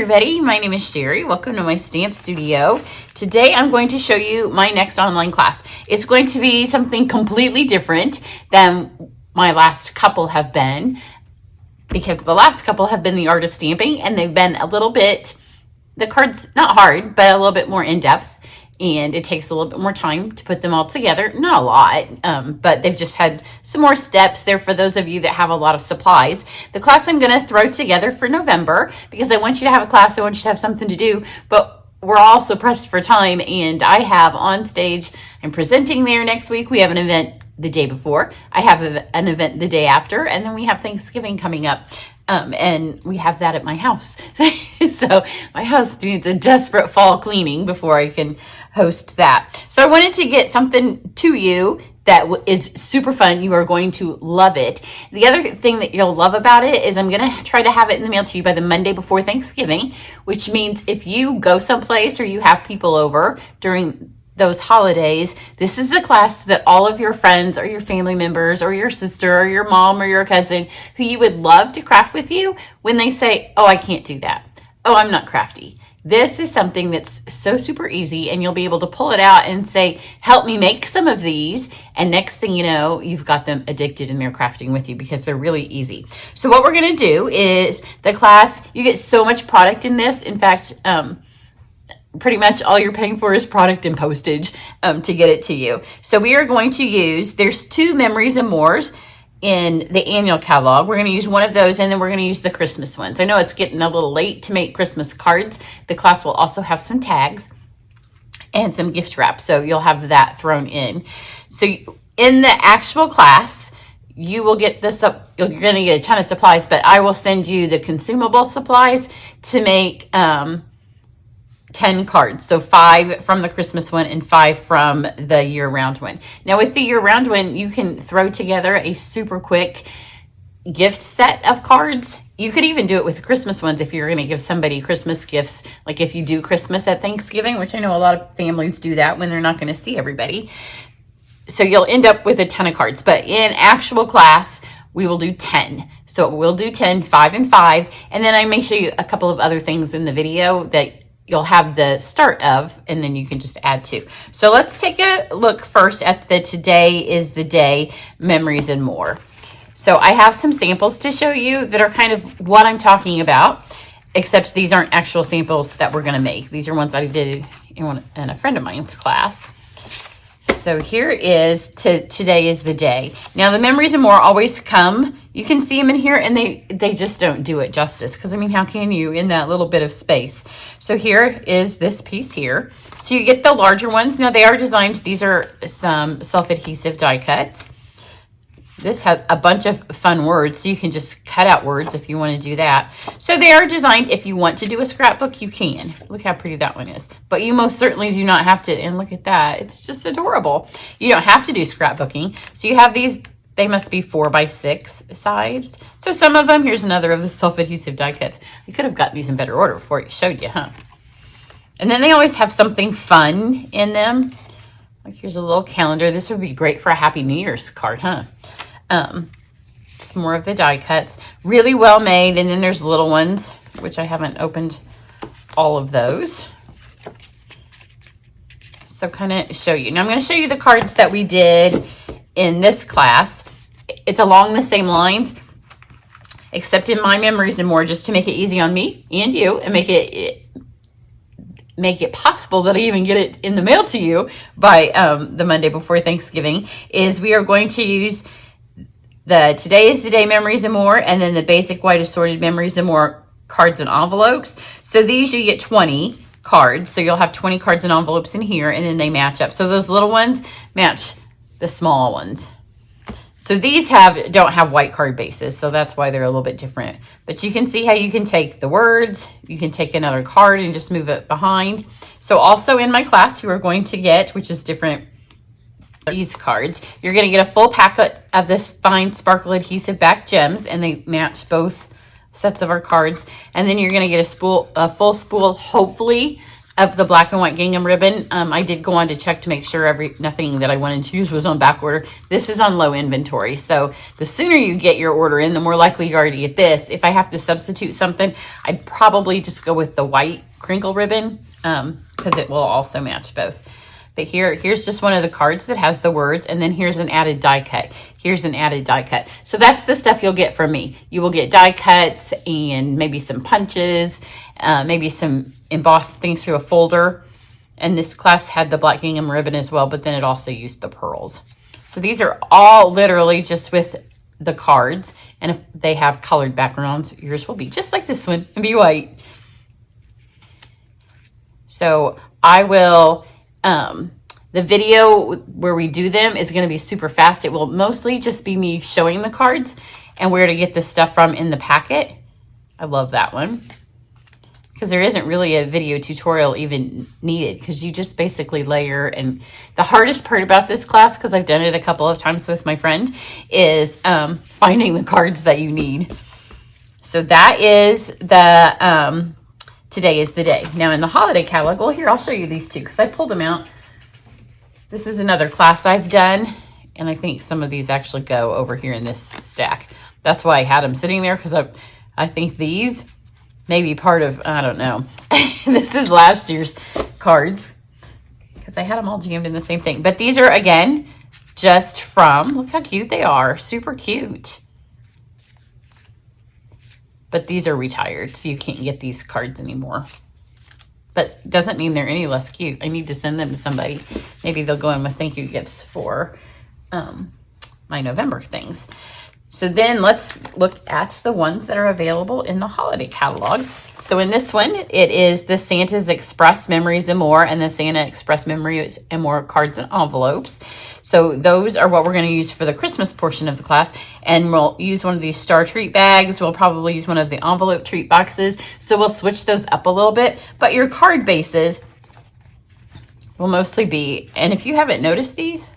everybody, my name is Sherry. Welcome to my stamp studio. Today I'm going to show you my next online class. It's going to be something completely different than my last couple have been, because the last couple have been the art of stamping, and they've been a little bit, the cards, not hard, but a little bit more in-depth. And it takes a little bit more time to put them all together. Not a lot, but they've just had some more steps there for those of you that have a lot of supplies. The class I'm going to throw together for November, because I want you to have a class, I want you to have something to do, but we're also pressed for time, and I have on stage, I'm presenting there next week. We have an event the day before. I have an event the day after, and then we have Thanksgiving coming up. And we have that at my house. So my house needs a desperate fall cleaning before I can host that. So I wanted to get something to you that is super fun. You are going to love it. The other thing that you'll love about it is I'm going to try to have it in the mail to you by the Monday before Thanksgiving, which means if you go someplace or you have people over during those holidays, this is a class that all of your friends or your family members or your sister or your mom or your cousin who you would love to craft with you, when they say, oh, I can't do that. Oh, I'm not crafty. This is something that's so super easy, and you'll be able to pull it out and say, help me make some of these. And next thing you know, you've got them addicted and they're crafting with you because they're really easy. So what we're going to do is the class, you get so much product in this. In fact, pretty much all you're paying for is product and postage to get it to you. So we are going to use, there's 2 Memories and Mores in the annual catalog. We're going to use one of those, and then we're going to use the Christmas ones. I know it's getting a little late to make Christmas cards. The class will also have some tags and some gift wrap, so you'll have that thrown in. So in the actual class, you will get this up. You're going to get a ton of supplies, but I will send you the consumable supplies to make 10 cards. So 5 from the Christmas one and 5 from the year-round one. Now with the year-round one, you can throw together a super quick gift set of cards. You could even do it with the Christmas ones if you're going to give somebody Christmas gifts, like if you do Christmas at Thanksgiving, which I know a lot of families do that when they're not going to see everybody. So you'll end up with a ton of cards, but in actual class, we will do 10. So we'll do 10, 5 and 5. And then I may show you a couple of other things in the video that you'll have the start of, and then you can just add to. So let's take a look first at the Today is the Day Memories and More. So I have some samples to show you that are kind of what I'm talking about, except these aren't actual samples that we're gonna make. These are ones that I did in a friend of mine's class. So here is Today is the Day. Now the Memories and More always come. You can see them in here, and they just don't do it justice, because I mean, how can you in that little bit of space? So here is this piece here. So you get the larger ones. Now they are designed, these are some self-adhesive die cuts. This has a bunch of fun words, so you can just cut out words if you want to do that. So they are designed, if you want to do a scrapbook, you can. Look how pretty that one is. But you most certainly do not have to, and look at that. It's just adorable. You don't have to do scrapbooking. So you have these, they must be 4x6 sides. So some of them, here's another of the self-adhesive die cuts. I could have gotten these in better order before I showed you, huh? And then they always have something fun in them. Like here's a little calendar. This would be great for a Happy New Year's card, huh? Some more of the die cuts, really well made. And then there's little ones, which I haven't opened all of those. So kind of show you. Now I'm going to show you the cards that we did in this class. It's along the same lines, except in my Memories and More, just to make it easy on me and you, and make it possible that I even get it in the mail to you by the Monday before Thanksgiving, is we are going to use the Today is the Day Memories and More, and then the basic white assorted Memories and More cards and envelopes. So these, you get 20 cards. So you'll have 20 cards and envelopes in here, and then they match up. So those little ones match the small ones. So these don't have white card bases, so that's why they're a little bit different. But you can see how you can take the words, you can take another card and just move it behind. So also in my class, you are going to get, which is different, these cards. You're going to get a full packet of this fine sparkle adhesive back gems, and they match both sets of our cards. And then you're going to get a full spool, hopefully, of the black and white gingham ribbon. I did go on to check to make sure nothing that I wanted to use was on back order. This is on low inventory. So the sooner you get your order in, the more likely you are to get this. If I have to substitute something, I'd probably just go with the white crinkle ribbon because it will also match both. But here's just one of the cards that has the words, and then here's an added die cut. Here's an added die cut. So that's the stuff you'll get from me. You will get die cuts and maybe some punches, maybe some embossed things through a folder. And this class had the black gingham ribbon as well, but then it also used the pearls. So these are all literally just with the cards. And if they have colored backgrounds, yours will be just like this one and be white. So I will... the video where we do them is going to be super fast. It will mostly just be me showing the cards and where to get the stuff from in the packet. I love that one because there isn't really a video tutorial even needed because you just basically layer. And the hardest part about this class, because I've done it a couple of times with my friend, is finding the cards that you need. So that is the today is the day. Now in the holiday catalog, well, here, I'll show you these two because I pulled them out. This is another class I've done, and I think some of these actually go over here in this stack. That's why I had them sitting there, because I think these may be part of, I don't know. This is last year's cards, because I had them all jammed in the same thing. But these are, again, just from, look how cute they are. Super cute. But these are retired, so you can't get these cards anymore. But doesn't mean they're any less cute. I need to send them to somebody. Maybe they'll go in with thank you gifts for my November things. So then let's look at the ones that are available in the holiday catalog. So in this one, it is the Santa's Express Memories and More and the Santa Express Memories and More cards and envelopes. So those are what we're going to use for the Christmas portion of the class. And we'll use one of these star treat bags. We'll probably use one of the envelope treat boxes. So we'll switch those up a little bit. But your card bases will mostly be, and if you haven't noticed these,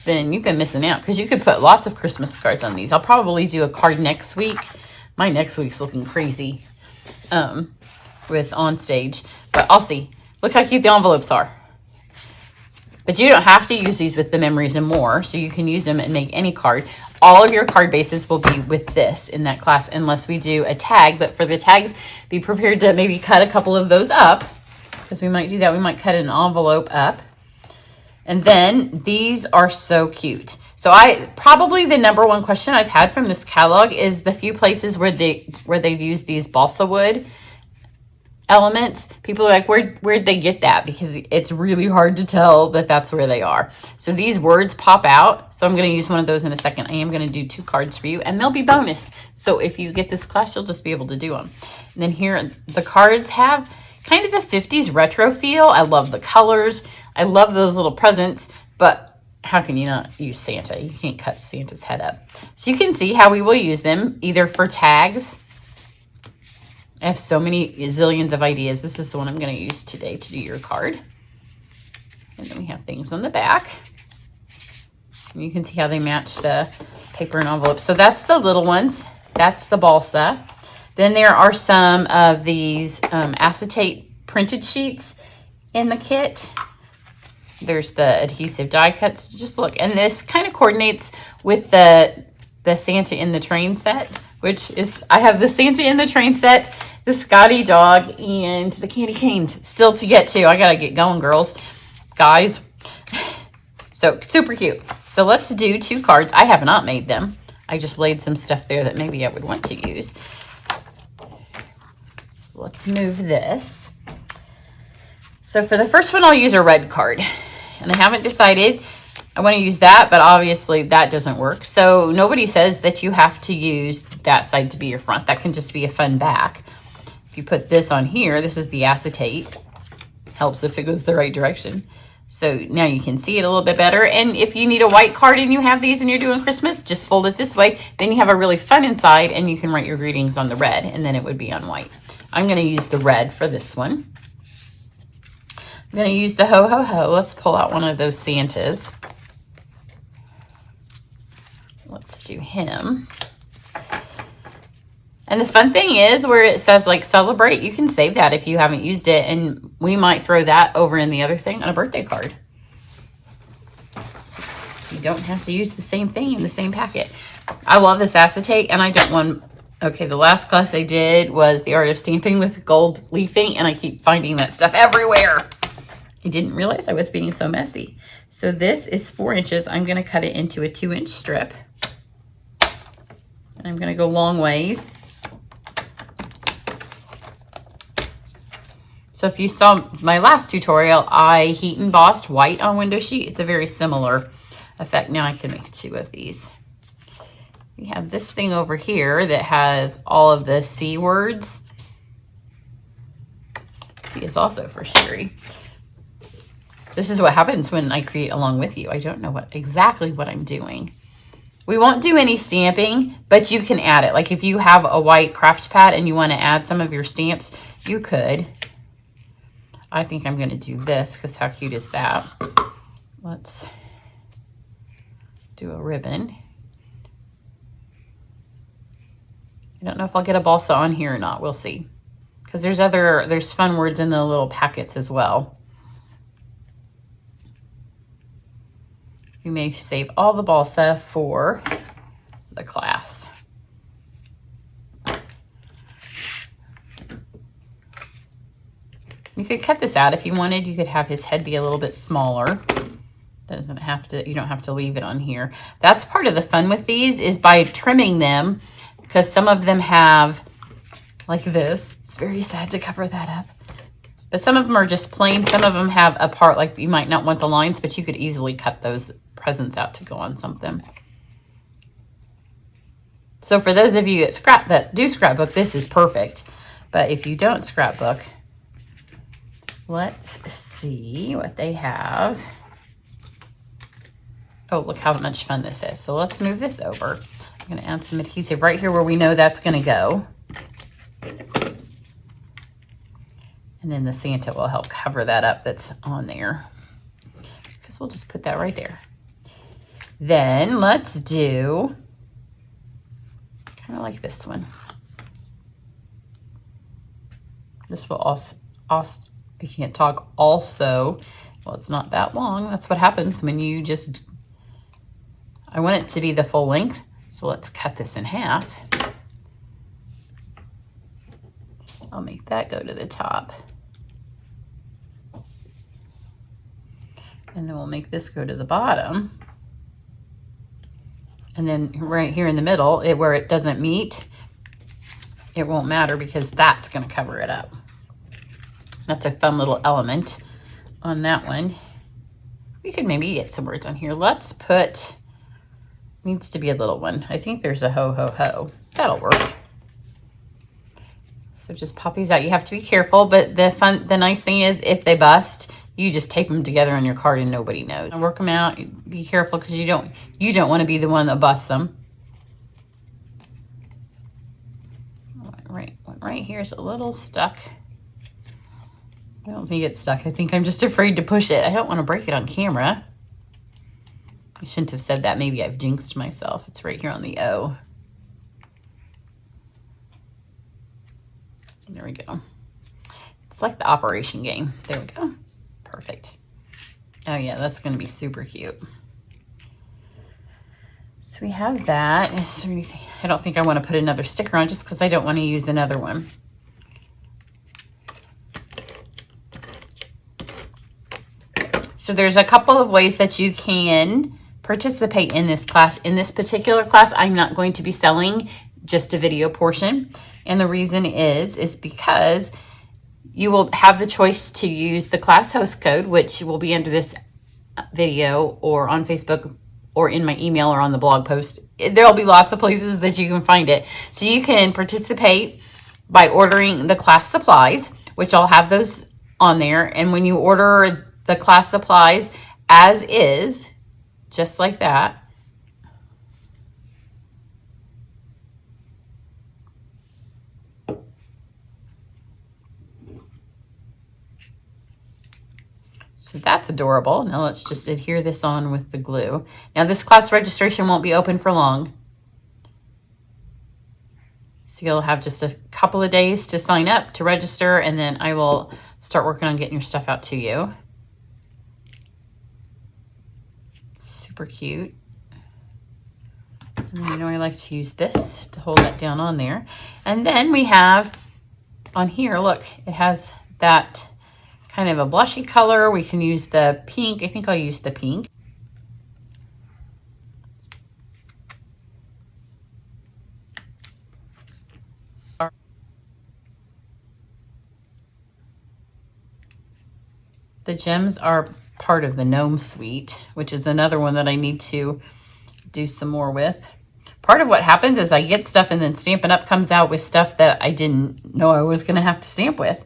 then you've been missing out because you could put lots of Christmas cards on these. I'll probably do a card next week. My next week's looking crazy with on stage, but I'll see. Look how cute the envelopes are. But you don't have to use these with the Memories and More, so you can use them and make any card. All of your card bases will be with this in that class unless we do a tag, but for the tags, be prepared to maybe cut a couple of those up because we might do that. We might cut an envelope up. And then these are so cute. So probably the number one question I've had from this catalog is the few places where they've used these balsa wood elements. People are like, where'd they get that? Because it's really hard to tell that that's where they are. So these words pop out. So I'm going to use one of those in a second. I am going to do 2 cards for you and they'll be bonus. So if you get this class, you'll just be able to do them. And then here, the cards have kind of a 50s retro feel. I love the colors. I love those little presents, but how can you not use Santa? You can't cut Santa's head up. So you can see how we will use them either for tags. I have so many zillions of ideas. This is the one I'm going to use today to do your card. And then we have things on the back. And you can see how they match the paper and envelope. So that's the little ones. That's the balsa. Then there are some of these acetate printed sheets in the kit. There's the adhesive die cuts. Just look. And this kind of coordinates with the Santa in the Train set, which is, I have the Santa in the Train set, the Scotty dog, and the candy canes still to get to. I got to get going, girls, guys. So super cute. So let's do 2 cards. I have not made them. I just laid some stuff there that maybe I would want to use. So let's move this. So for the first one, I'll use a red card. And I haven't decided. I want to use that, but obviously that doesn't work. So nobody says that you have to use that side to be your front. That can just be a fun back. If you put this on here, this is the acetate. Helps if it goes the right direction. So now you can see it a little bit better. And if you need a white card and you have these and you're doing Christmas, just fold it this way. Then you have a really fun inside and you can write your greetings on the red and then it would be on white. I'm going to use the red for this one. I'm going to use the ho, ho, ho. Let's pull out one of those Santas. Let's do him. And the fun thing is where it says like celebrate, you can save that if you haven't used it. And we might throw that over in the other thing on a birthday card. You don't have to use the same thing in the same packet. I love this acetate, and I don't want, okay, the last class I did was the art of stamping with gold leafing, and I keep finding that stuff everywhere. I didn't realize I was being so messy. So this is 4 inches. I'm gonna cut it into a 2-inch strip. And I'm gonna go long ways. So if you saw my last tutorial, I heat embossed white on window sheet. It's a very similar effect. Now I can make 2 of these. We have this thing over here that has all of the C words. C is also for Sherry. This is what happens when I create along with you. I don't know exactly what I'm doing. We won't do any stamping, but you can add it. Like if you have a white craft pad and you want to add some of your stamps, you could. I think I'm going to do this because how cute is that? Let's do a ribbon. I don't know if I'll get a balsa on here or not. We'll see. Because there's fun words in the little packets as well. We may save all the balsa for the class. You could cut this out if you wanted. You could have his head be a little bit smaller. You don't have to leave it on here. That's part of the fun with these is by trimming them, because some of them have like this. It's very sad to cover that up. But some of them are just plain. Some of them have a part like you might not want the lines, but you could easily cut those presents out to go on something. So for those of you that do scrapbook, this is perfect. But if you don't scrapbook, let's see what they have. Oh, look how much fun this is. So let's move this over. I'm going to add some adhesive right here where we know that's going to go. And then the Santa will help cover that up that's on there. Because we'll just put that right there. Then let's do kind of like this one. This will also I can't talk also. Well, it's not that long. That's what happens when you just, I want it to be the full length. So let's cut this in half. I'll make that go to the top. And then we'll make this go to the bottom. And then right here in the middle, where it doesn't meet, it won't matter because that's going to cover it up. That's a fun little element on that one. We could maybe get some words on here. Let's put, needs to be a little one. I think there's a ho, ho, ho. That'll work. So just pop these out. You have to be careful, but the nice thing is if they bust, you just tape them together on your card and nobody knows. Work them out. Be careful because you don't want to be the one that busts them. Right here is a little stuck. I don't think it's stuck. I think I'm just afraid to push it. I don't want to break it on camera. I shouldn't have said that. Maybe I've jinxed myself. It's right here on the O. There we go. It's like the operation game. There we go. Perfect. Oh yeah, that's going to be super cute. So we have that. Is there anything? I don't think I want to put another sticker on just because I don't want to use another one. So there's a couple of ways that you can participate in this class. In this particular class, I'm not going to be selling, just a video portion. And the reason is because you will have the choice to use the class host code, which will be under this video or on Facebook or in my email or on the blog post. There'll be lots of places that you can find it. So you can participate by ordering the class supplies, which I'll have those on there. And when you order the class supplies as is, just like that, so that's adorable. Now let's just adhere this on with the glue. Now this class registration won't be open for long. So you'll have just a couple of days to sign up, to register, and then I will start working on getting your stuff out to you. Super cute. And you know, I like to use this to hold that down on there. And then we have on here, look, it has that kind of a blushy color. We can use the pink. I think I'll use the pink. The gems are part of the Gnome Suite, which is another one that I need to do some more with. Part of what happens is I get stuff and then Stampin' Up! Comes out with stuff that I didn't know I was gonna have to stamp with.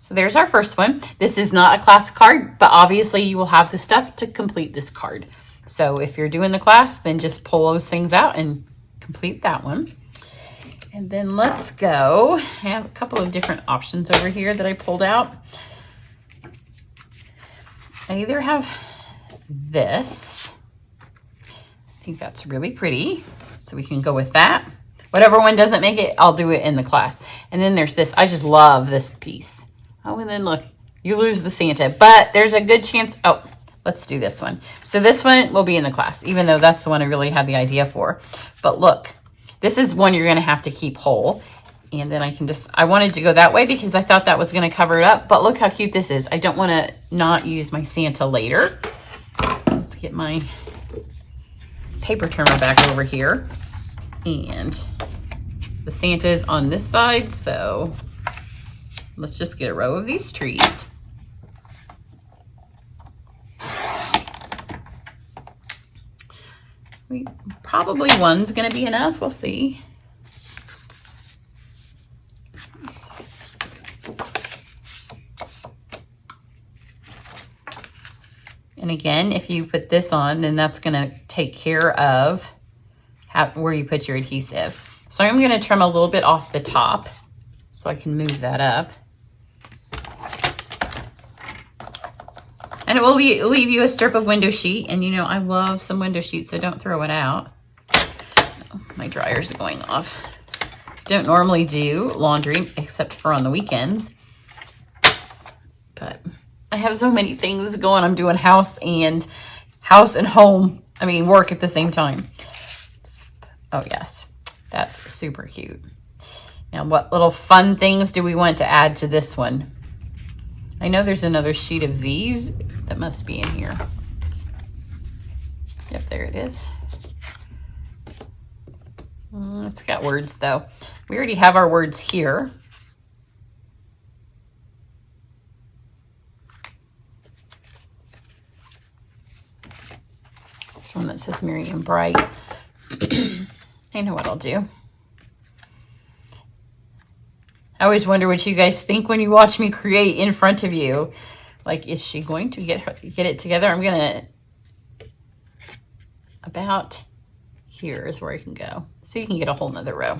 So there's our first one. This is not a class card, but obviously you will have the stuff to complete this card. So if you're doing the class, then just pull those things out and complete that one. And then let's go. I have a couple of different options over here that I pulled out. I either have this. I think that's really pretty. So we can go with that. Whatever one doesn't make it, I'll do it in the class. And then there's this. I just love this piece. Oh, and then look, you lose the Santa. But there's a good chance. Oh, let's do this one. So this one will be in the class, even though that's the one I really had the idea for. But look, this is one you're going to have to keep whole. And then I can just, I wanted to go that way because I thought that was going to cover it up. But look how cute this is. I don't want to not use my Santa later. So let's get my paper trimmer back over here. And the Santa is on this side. So let's just get a row of these trees. Probably one's going to be enough. We'll see. And again, if you put this on, then that's going to take care of where you put your adhesive. So I'm going to trim a little bit off the top so I can move that up. And it will leave you a strip of window sheet. And you know, I love some window sheet, so don't throw it out. Oh, my dryer's going off. Don't normally do laundry except for on the weekends. But I have so many things going. I'm doing house and home. I mean, work at the same time. Oh, yes. That's super cute. Now, what little fun things do we want to add to this one? I know there's another sheet of these that must be in here. Yep, there it is. It's got words, though. We already have our words here. There's one that says Merry and Bright. I know what I'll do. I always wonder what you guys think when you watch me create in front of you. Like, is she going to get it together? I'm going to, about here is where I can go. So you can get a whole nother row.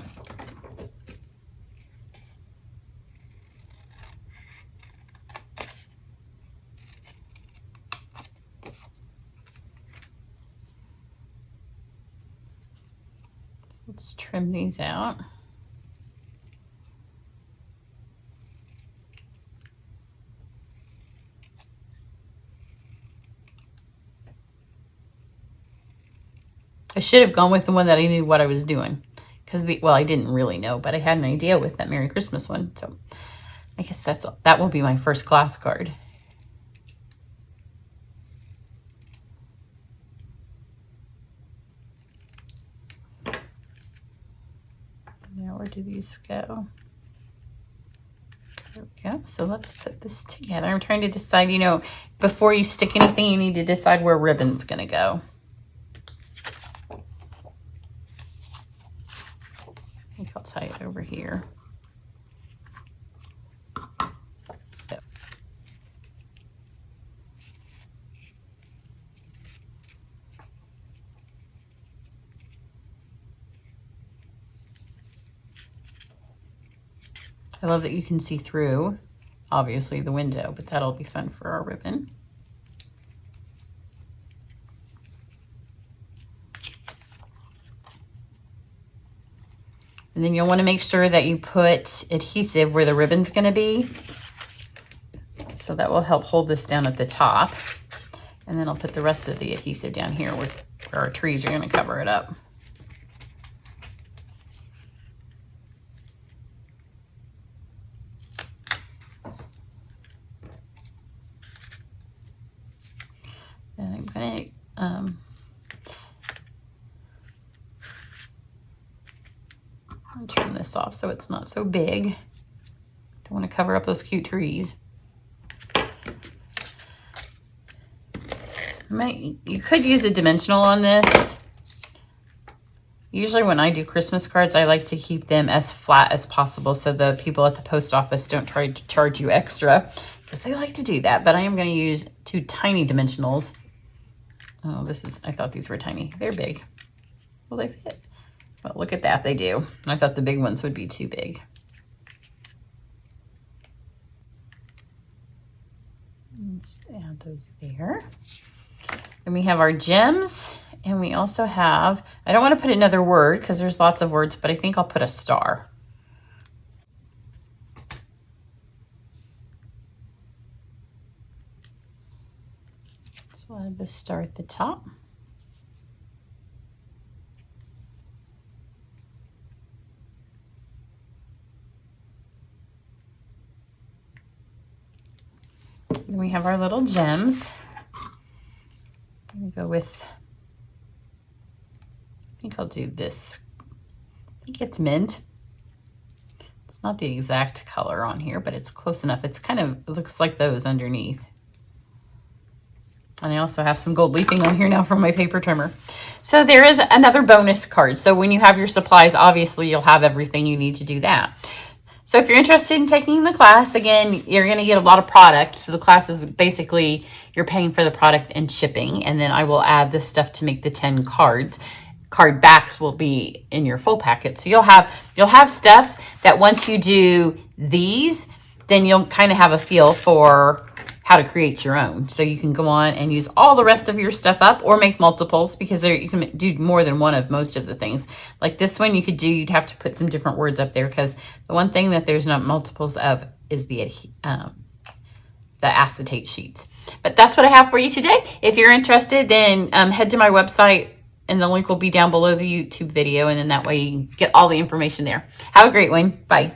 Let's trim these out. I should have gone with the one that I knew what I was doing. Because, well, I didn't really know, but I had an idea with that Merry Christmas one. So I guess that will be my first class card. Now, where do these go? There we go. So let's put this together. I'm trying to decide, you know, before you stick anything, you need to decide where ribbon's going to go. I think I'll tie it over here. Yep. I love that you can see through, obviously, the window, but that'll be fun for our ribbon. And then you'll want to make sure that you put adhesive where the ribbon's going to be. So that will help hold this down at the top. And then I'll put the rest of the adhesive down here where our trees are going to cover it up. And I'm going to trim this off so it's not so big. Don't want to cover up those cute trees. You could use a dimensional on this. Usually when I do Christmas cards, I like to keep them as flat as possible so the people at the post office don't try to charge you extra, because they like to do that. But I am going to use 2 tiny dimensionals. Oh, I thought these were tiny. They're big. Will they fit? Well, look at that, they do. I thought the big ones would be too big. Just add those there. Then we have our gems, and we also have, I don't want to put another word because there's lots of words, but I think I'll put a star. So I'll add the star at the top. Then we have our little gems. I'm gonna go with, I think I'll do this. I think it's mint. It's not the exact color on here, but it's close enough. It's kind of, it looks like those underneath. And I also have some gold leafing on here now from my paper trimmer. So there is another bonus card. So when you have your supplies, obviously you'll have everything you need to do that. So if you're interested in taking the class, again, you're going to get a lot of product. So the class is basically, you're paying for the product and shipping. And then I will add this stuff to make the 10 cards. Card backs will be in your full packet. So you'll have stuff that once you do these, then you'll kind of have a feel for how to create your own. So you can go on and use all the rest of your stuff up, or make multiples, because you can do more than one of most of the things. Like this one you'd have to put some different words up there, because the one thing that there's not multiples of is the acetate sheets. But that's what I have for you today. If you're interested, then head to my website, and the link will be down below the YouTube video, and then that way you get all the information there. Have a great one. Bye.